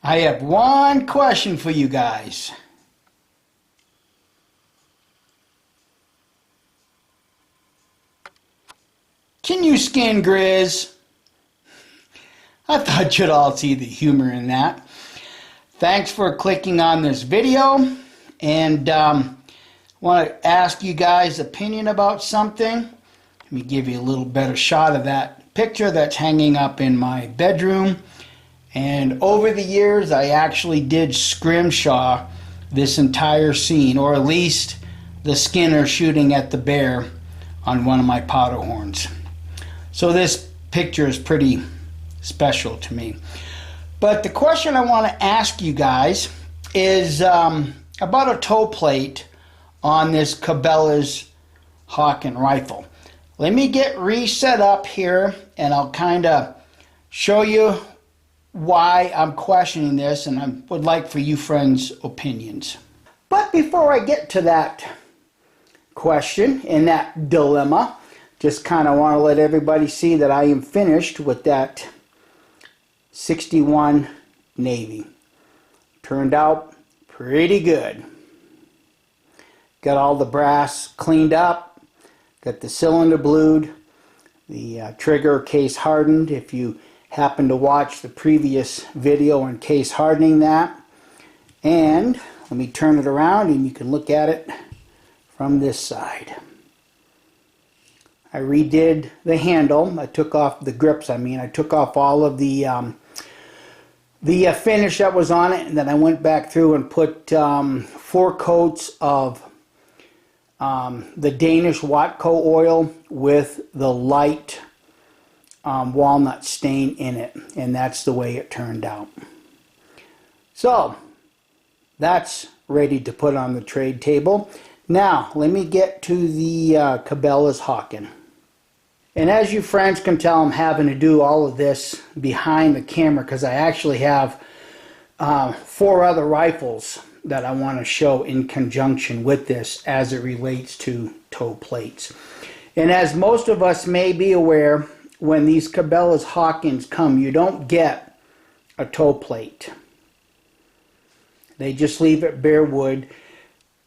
I have one question for you guys. Can you skin grizz? I thought you'd all see the humor in that. Thanks for clicking on this video, and want to ask you guys' opinion about something. Let me give you a little better shot of that picture that's hanging up in my bedroom. And over the years, I actually did scrimshaw this entire scene, or at least the Skinner shooting at the bear on one of my powder horns. So this picture is pretty special to me. But the question I want to ask you guys is about a toe plate on this Cabela's Hawken rifle. Let me get reset up here, and I'll kind of show you why I'm questioning this, and I would like for you friends' opinions. But before I get to that question and that dilemma, just kind of want to let everybody see that I am finished with that 61 Navy. Turned out pretty good. Got all the brass cleaned up, got the cylinder blued, the trigger case hardened if you happen to watch the previous video on case hardening that. And let me turn it around and you can look at it from this side. I redid the handle. I took off the grips. I took off all of the finish that was on it, and then I went back through and put 4 coats of the Danish Watco oil with the light walnut stain in it, and that's the way it turned out. So that's ready to put on the trade table. Now let me get to the Cabela's Hawken. And as you friends can tell, I'm having to do all of this behind the camera because I actually have 4 other rifles that I want to show in conjunction with this as it relates to toe plates. And as most of us may be aware, when these Cabela's Hawkens come, you don't get a toe plate. They just leave it bare wood.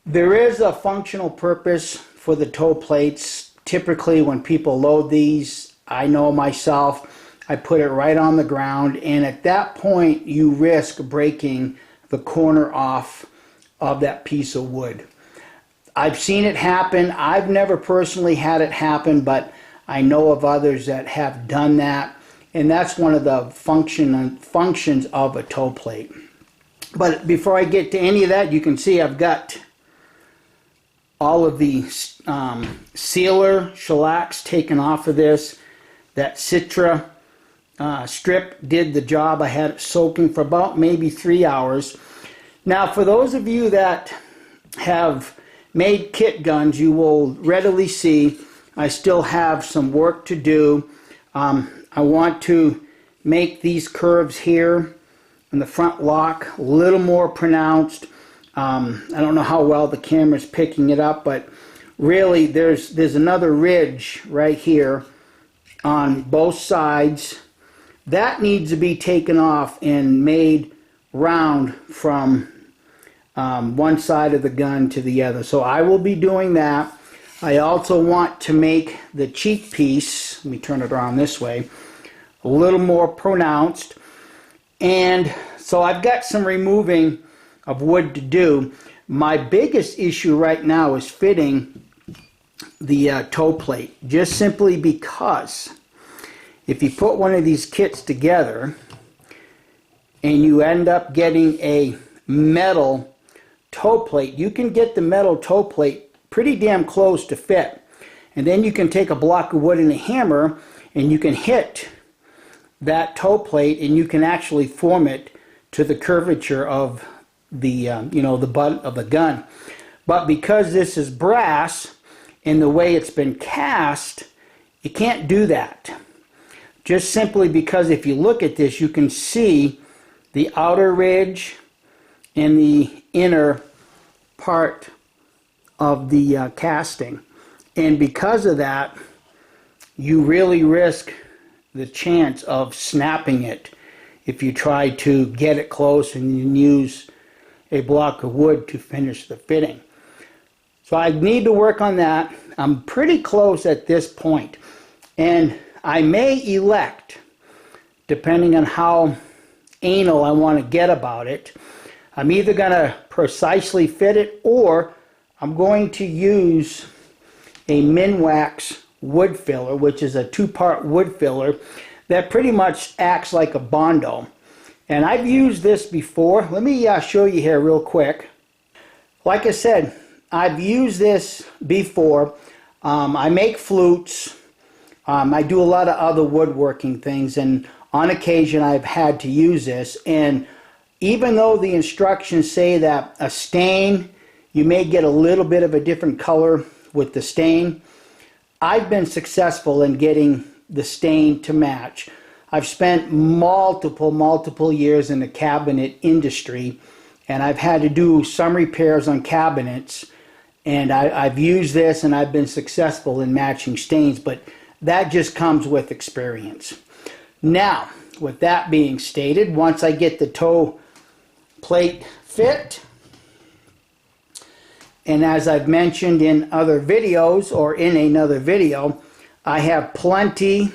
There is a functional purpose for the toe plates. Typically when people load these, I know myself, I put it right on the ground, and at that point you risk breaking the corner off of that piece of wood. I've seen it happen. I've never personally had it happen, but I know of others that have done that, and that's one of the functions of a toe plate. But before I get to any of that, you can see I've got all of the sealer shellacs taken off of this. That Citra strip did the job. I had it soaking for about maybe 3 hours. Now for those of you that have made kit guns, you will readily see I still have some work to do. I want to make these curves here in the front lock a little more pronounced. I don't know how well the camera's picking it up, but really there's another ridge right here on both sides. That needs to be taken off and made round from one side of the gun to the other. So I will be doing that. I also want to make the cheek piece, let me turn it around this way, a little more pronounced. And so I've got some removing of wood to do. My biggest issue right now is fitting the toe plate, just simply because if you put one of these kits together and you end up getting a metal toe plate, you can get the metal toe plate pretty damn close to fit, and then you can take a block of wood and a hammer and you can hit that toe plate and you can actually form it to the curvature of the the butt of the gun. But because this is brass and the way it's been cast, you can't do that. Just simply because if you look at this, you can see the outer ridge and the inner part of the casting, and because of that you really risk the chance of snapping it if you try to get it close and you use a block of wood to finish the fitting. So I need to work on that. I'm pretty close at this point, and I may elect, depending on how anal I want to get about it, I'm either going to precisely fit it, or I'm going to use a Minwax wood filler, which is a 2-part wood filler that pretty much acts like a Bondo. And I've used this before. Let me show you here real quick. Like I said, I've used this before. I make flutes. I do a lot of other woodworking things, and on occasion I've had to use this. And even though the instructions say that a stain, you may get a little bit of a different color with the stain, I've been successful in getting the stain to match. I've spent multiple years in the cabinet industry, and I've had to do some repairs on cabinets, and I've used this and I've been successful in matching stains, but that just comes with experience. Now, with that being stated, once I get the toe plate fit, and as I've mentioned in other videos, or in another video, I have plenty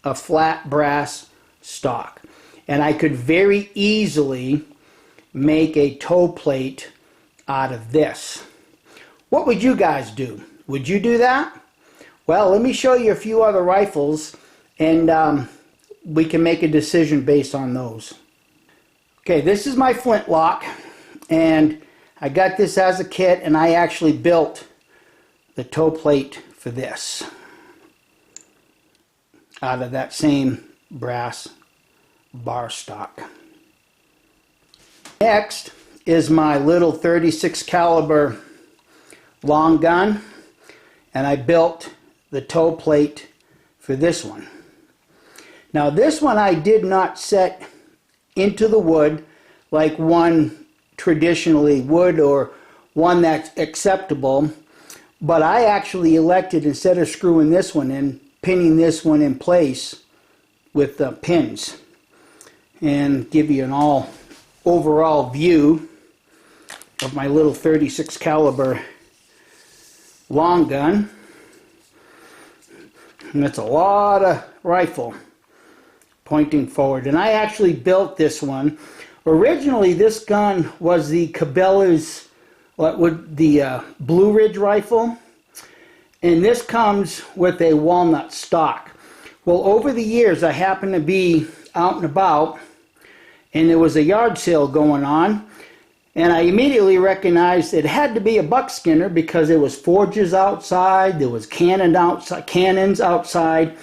of flat brass stock, and I could very easily make a toe plate out of this. What would you guys do? Would you do that? Well, let me show you a few other rifles, and we can make a decision based on those. Okay, this is my flintlock, and I got this as a kit, and I actually built the toe plate for this out of that same brass bar stock. Next is my little 36 caliber long gun, and I built the toe plate for this one. Now this one I did not set into the wood like one traditionally would, or one that's acceptable, but I actually elected, instead of screwing this one in, pinning this one in place with the pins, and give you an overall view of my little 36 caliber long gun. And that's a lot of rifle pointing forward. And I actually built this one. Originally, this gun was the Cabela's, the Blue Ridge rifle, and this comes with a walnut stock. Well, over the years, I happened to be out and about, and there was a yard sale going on, and I immediately recognized it had to be a buckskinner because there was forges outside, there was cannons outside,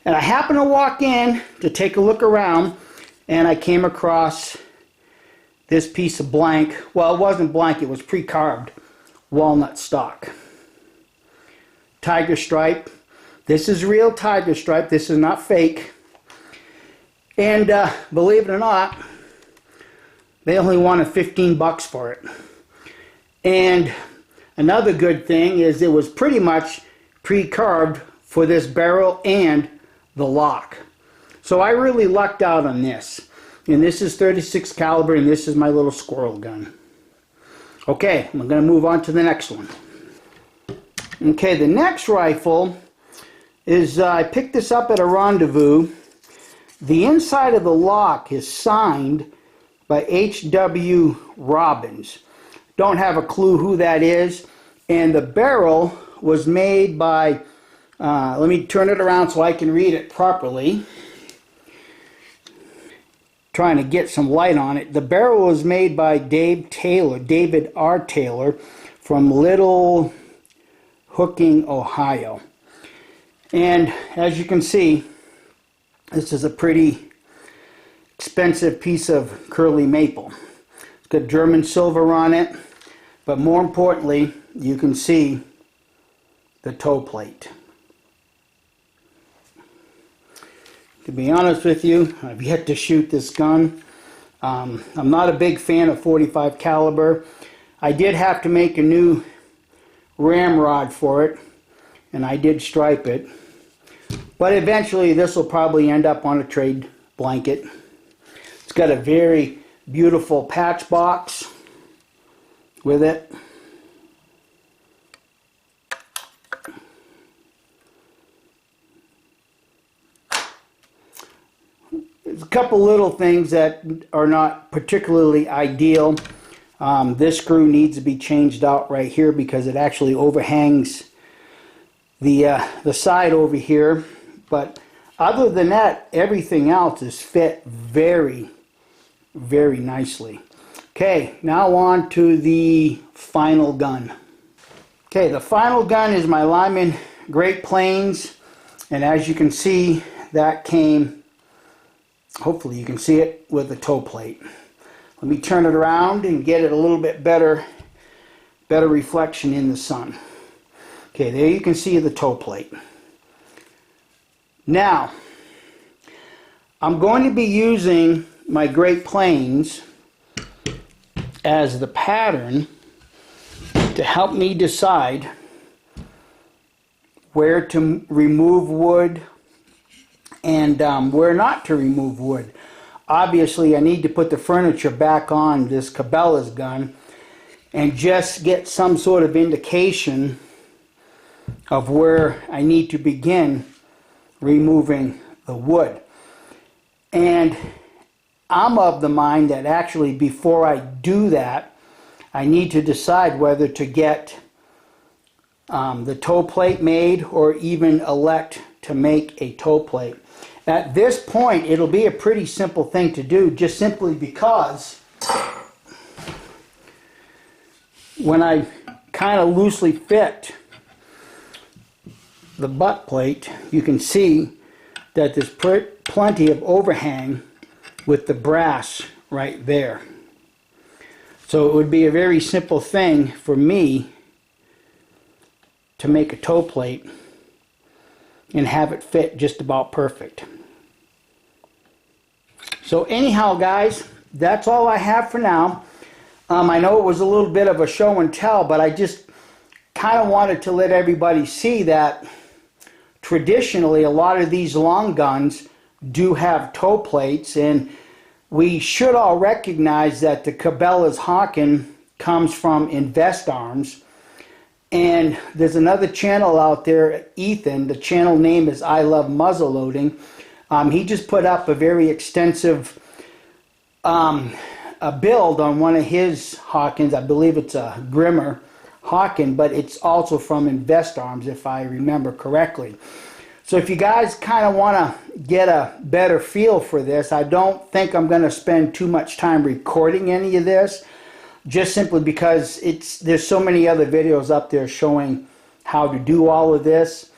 and I happened to walk in to take a look around, and I came across this piece of blank, well, it wasn't blank, it was pre-carved walnut stock. Tiger stripe. This is real tiger stripe. This is not fake. And believe it or not, they only wanted 15 bucks for it. And another good thing is it was pretty much pre-carved for this barrel and the lock. So I really lucked out on this. And this is 36 caliber, and this is my little squirrel gun. Okay, I'm going to move on to the next one. Okay, the next rifle is, I picked this up at a rendezvous. The inside of the lock is signed by H.W. Robbins. Don't have a clue who that is. And the barrel was made by, let me turn it around so I can read it properly. Trying to get some light on it. The barrel was made by David R. Taylor from Little Hawken, Ohio. And as you can see, this is a pretty expensive piece of curly maple. It's got German silver on it, but more importantly, you can see the toe plate. To be honest with you, I've yet to shoot this gun. I'm not a big fan of 45 caliber. I did have to make a new ramrod for it, and I did stripe it. But eventually this will probably end up on a trade blanket. It's got a very beautiful patch box with it. There's a couple little things that are not particularly ideal. This screw needs to be changed out right here because it actually overhangs the side over here. But other than that, everything else is fit very, very nicely. Okay, now on to the final gun. Okay, the final gun is my Lyman Great Plains, and as you can see, that came, hopefully you can see it, with a toe plate. Let me turn it around and get it a little bit better reflection in the sun. Okay, there you can see the toe plate. Now, I'm going to be using my Great Plains as the pattern to help me decide where to remove wood and where not to remove wood. Obviously, I need to put the furniture back on this Cabela's gun and just get some sort of indication of where I need to begin removing the wood. And I'm of the mind that actually before I do that, I need to decide whether to get the toe plate made or even elect to make a toe plate. At this point, it'll be a pretty simple thing to do, just simply because when I kind of loosely fit the butt plate, you can see that there's plenty of overhang with the brass right there. So it would be a very simple thing for me to make a toe plate and have it fit just about perfect. So anyhow, guys, that's all I have for now. I know it was a little bit of a show and tell, but I just kind of wanted to let everybody see that traditionally a lot of these long guns do have toe plates, and we should all recognize that the Cabela's Hawken comes from Invest Arms. And there's another channel out there, Ethan, the channel name is I Love Muzzleloading. He just put up a very extensive a build on one of his Hawkens. I believe it's a Grimmer Hawken, but it's also from Invest Arms, if I remember correctly. So if you guys kind of want to get a better feel for this, I don't think I'm going to spend too much time recording any of this, just simply because there's so many other videos up there showing how to do all of this.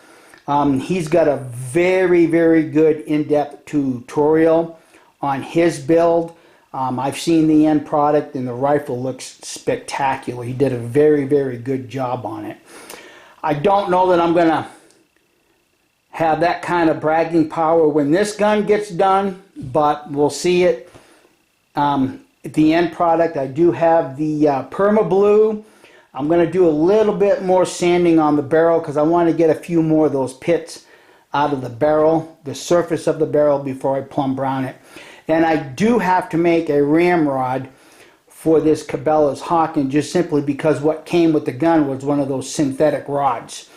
He's got a very, very good in-depth tutorial on his build. I've seen the end product and the rifle looks spectacular. He did a very, very good job on it. I don't know that I'm going to have that kind of bragging power when this gun gets done, but we'll see it. The end product, I do have the Perma Blue. I'm going to do a little bit more sanding on the barrel because I want to get a few more of those pits out of the barrel, the surface of the barrel, before I plumb brown it. And I do have to make a ramrod for this Cabela's Hawken, just simply because what came with the gun was one of those synthetic rods.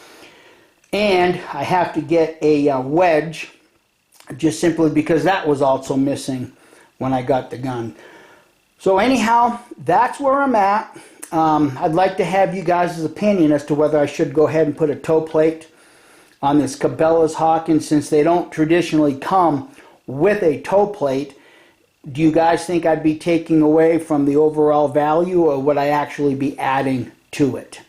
And I have to get a wedge, just simply because that was also missing when I got the gun. So anyhow, that's where I'm at. I'd like to have you guys' opinion as to whether I should go ahead and put a toe plate on this Cabela's Hawken, since they don't traditionally come with a toe plate. Do you guys think I'd be taking away from the overall value, or would I actually be adding to it?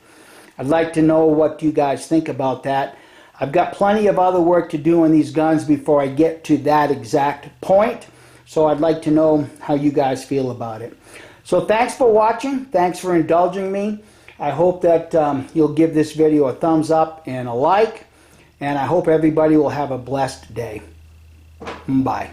I'd like to know what you guys think about that. I've got plenty of other work to do on these guns before I get to that exact point. So I'd like to know how you guys feel about it. So thanks for watching. Thanks for indulging me. I hope that you'll give this video a thumbs up and a like. And I hope everybody will have a blessed day. Bye.